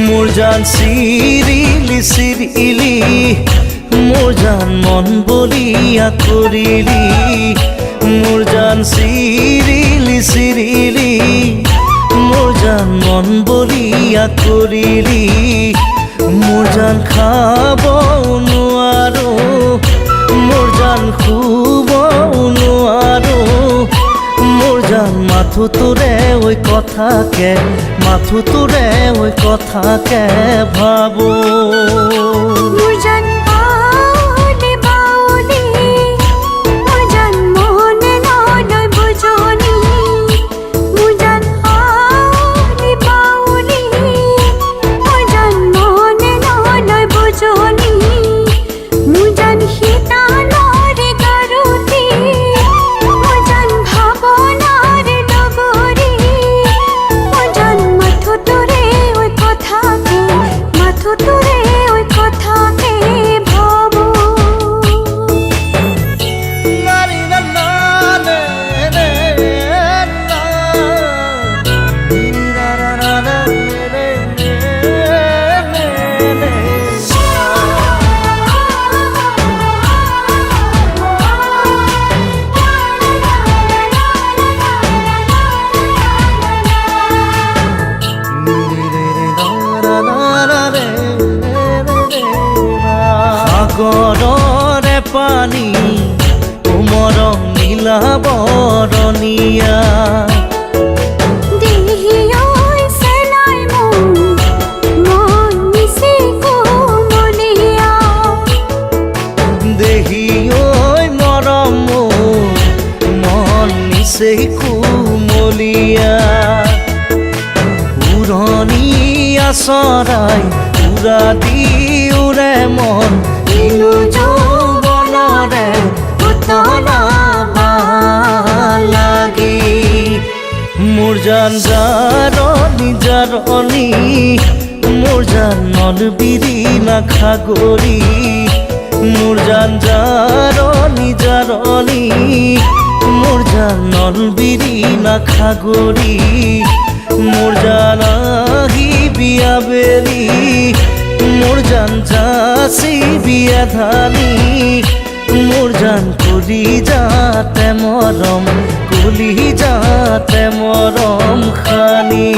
मोर जान सिरिली सिरिली मोर जान मन बलिया करिली मोर जान सिरिली सिरिली मोर जान मन बलिया करिली मोर जान खाब नुआरो मोर जान खूब नुआरो मोर जान माथो तोरे ओई कथाके माथो तोरे ओई कथाके भाबो मोर जान बाउली बाउली मोर जान मने नय बुझोनी मोर जान बाउली बाउली मोर जान मने नय बुझोनी मोर जान हितानर गारुती मोर जान भावनार डगरी मोर जान माथो तोरे ओई कथाके माथो तोरे ओई कथाके भाबो সাগৰৰে পানী কোমৰ নীলা বৰণীয়া দেহি ঐ চেলাই মন নিচে কোমলীয়া দেহি ঐ মৰম মন নিচেই কোমলীয়া উৰণীয়া চৰাই উৰা দি উৰে মন কিনো যৌৱনৰে পুতলা লাগি মোৰ জান জাৰণি জাৰণি মোৰ জান বিৰি নাখাগৰি মোৰ জান জাৰণি জাৰণি মোৰ জান বিৰি নাখাগৰি মোৰ জান আহি বিয়া বেলি मोर जान जासी बिया धानी मोर जान कली जाते मरम खानी।